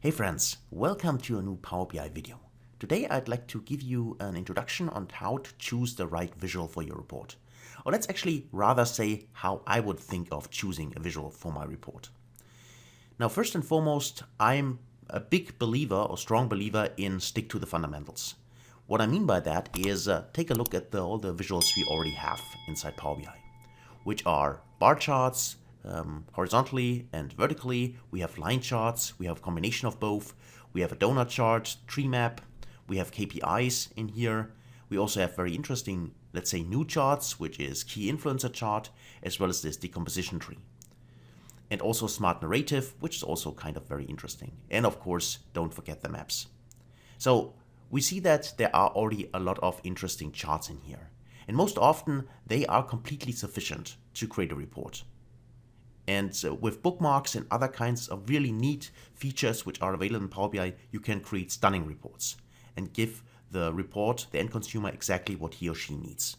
Hey friends, welcome to a new Power BI video. Today I'd like to give you an introduction on how to choose the right visual for your report. Or let's actually rather say how I would think of choosing a visual for my report. Now first and foremost, I'm a big believer or strong believer in stick to the fundamentals. What I mean by that is take a look at all the visuals we already have inside Power BI, which are bar charts, horizontally and vertically. We have line charts, we have a combination of both. We have a donut chart, tree map, we have KPIs in here. We also have very interesting, let's say, new charts, which is key influencer chart, as well as this decomposition tree. And also smart narrative, which is also kind of very interesting. And of course, don't forget the maps. So we see that there are already a lot of interesting charts in here. And most often, they are completely sufficient to create a report. And with bookmarks and other kinds of really neat features which are available in Power BI, you can create stunning reports and give the report, the end consumer, exactly what he or she needs.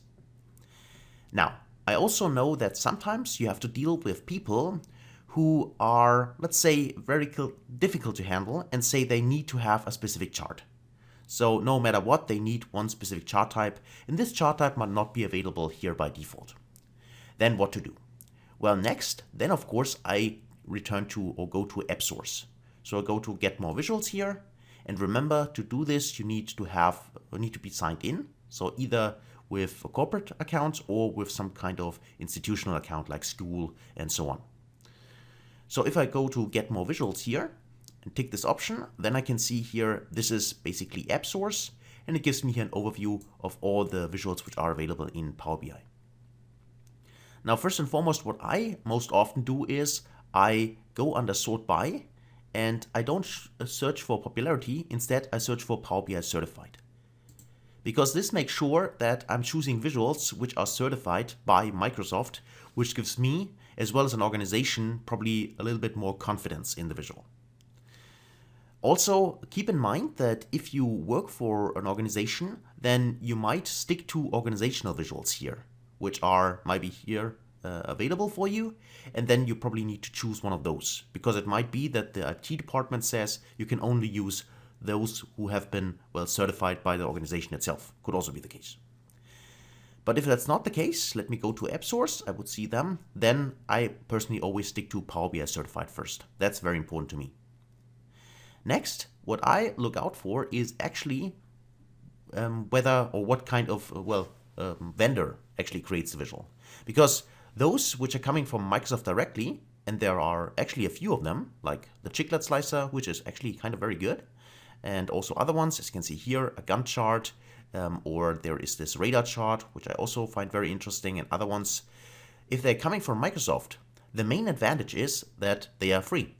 Now, I also know that sometimes you have to deal with people who are, let's say, very difficult to handle and say they need to have a specific chart. So no matter what, they need one specific chart type, and this chart type might not be available here by default. Then what to do? Well, next, then of course, I return to or go to App Source. So I go to Get More Visuals here. And remember, to do this, you need to be signed in. So either with a corporate account or with some kind of institutional account like school and so on. So if I go to Get More Visuals here and tick this option, then I can see here, this is basically App Source. And it gives me here an overview of all the visuals which are available in Power BI. Now, first and foremost, what I most often do is I go under Sort By, and I don't search for popularity. Instead, I search for Power BI Certified. Because this makes sure that I'm choosing visuals which are certified by Microsoft, which gives me, as well as an organization, probably a little bit more confidence in the visual. Also, keep in mind that if you work for an organization, then you might stick to organizational visuals here, which are maybe here available for you, and then you probably need to choose one of those, because it might be that the IT department says you can only use those who have been well certified by the organization itself. Could also be the case. But if that's not the case, let me go to App Source, I would see them, then I personally always stick to Power BI Certified first. That's very important to me. Next, what I look out for is actually whether or what kind of, vendor actually creates the visual. Because those which are coming from Microsoft directly, and there are actually a few of them, like the Chiclet Slicer, which is actually kind of very good, and also other ones, as you can see here, a Gantt chart, or there is this radar chart, which I also find very interesting, and other ones. If they're coming from Microsoft, the main advantage is that they are free.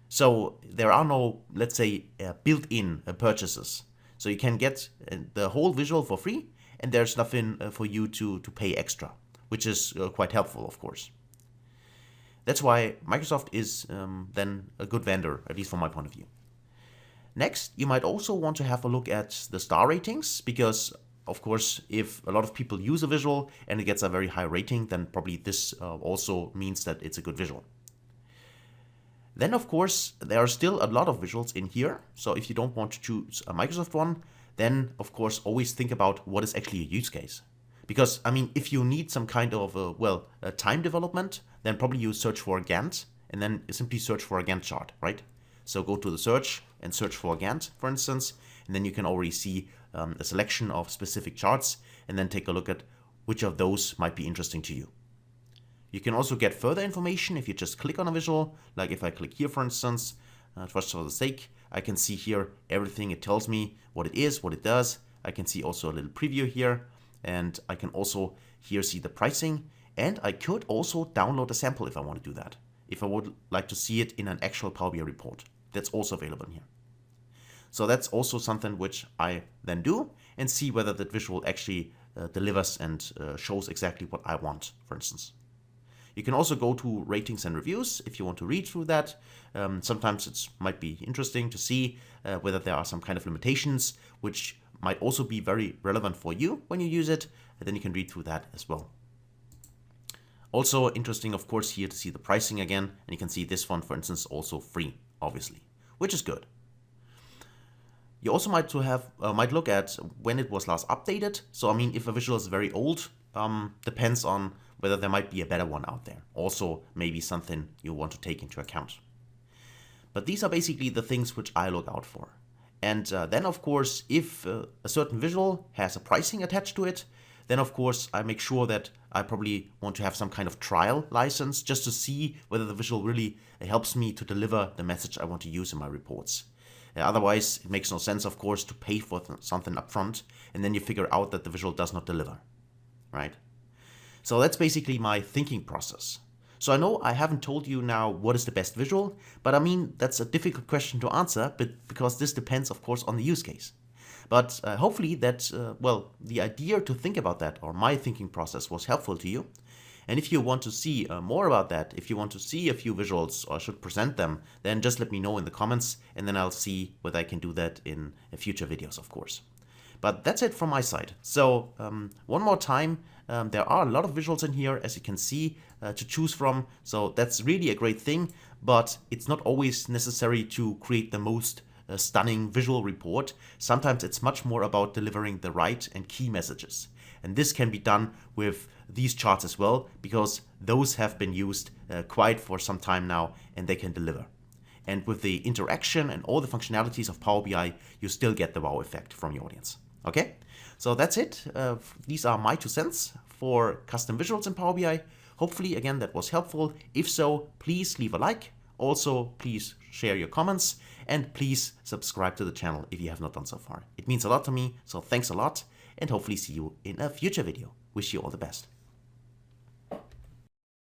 So there are no, let's say, built-in purchases. So you can get the whole visual for free, and there's nothing for you to pay extra, which is quite helpful, of course. That's why Microsoft is then a good vendor, at least from my point of view. Next, you might also want to have a look at the star ratings, because, of course, if a lot of people use a visual and it gets a very high rating, then probably this also means that it's a good visual. Then, of course, there are still a lot of visuals in here. So if you don't want to choose a Microsoft one, then, of course, always think about what is actually a use case. Because, I mean, if you need some kind of, a time development, then probably you search for a Gantt, and then simply search for a Gantt chart, right? So go to the search and search for a Gantt, for instance, and then you can already see a selection of specific charts, and then take a look at which of those might be interesting to you. You can also get further information if you just click on a visual, like if I click here, for instance, just for the sake, I can see here everything. It tells me what it is, what it does. I can see also a little preview here, and I can also here see the pricing, and I could also download a sample if I want to do that, if I would like to see it in an actual Power BI report. That's also available here. So that's also something which I then do and see whether that visual actually delivers and shows exactly what I want, for instance. You can also go to ratings and reviews if you want to read through that. Sometimes it might be interesting to see whether there are some kind of limitations, which might also be very relevant for you when you use it, and then you can read through that as well. Also interesting, of course, here to see the pricing again, and you can see this one, for instance, also free, obviously, which is good. You also might look at when it was last updated. So I mean, if a visual is very old, depends on whether there might be a better one out there. Also, maybe something you want to take into account. But these are basically the things which I look out for. And then, of course, if a certain visual has a pricing attached to it, then of course I make sure that I probably want to have some kind of trial license just to see whether the visual really helps me to deliver the message I want to use in my reports. Otherwise, it makes no sense, of course, to pay for something upfront and then you figure out that the visual does not deliver, right? So that's basically my thinking process. So I know I haven't told you now what is the best visual, but I mean, that's a difficult question to answer, but because this depends, of course, on the use case. But hopefully that, the idea to think about that, or my thinking process, was helpful to you. And if you want to see more about that, if you want to see a few visuals or should present them, then just let me know in the comments, and then I'll see whether I can do that in future videos, of course. But that's it from my side. So one more time, there are a lot of visuals in here, as you can see, to choose from. So that's really a great thing, but it's not always necessary to create the most stunning visual report. Sometimes it's much more about delivering the right and key messages. And this can be done with these charts as well, because those have been used quite for some time now and they can deliver. And with the interaction and all the functionalities of Power BI, you still get the wow effect from your audience. Okay, so that's it. These are my 2 cents for custom visuals in Power BI. Hopefully, again, that was helpful. If so, please leave a like. Also, please share your comments and please subscribe to the channel if you have not done so far. It means a lot to me, so thanks a lot and hopefully see you in a future video. Wish you all the best.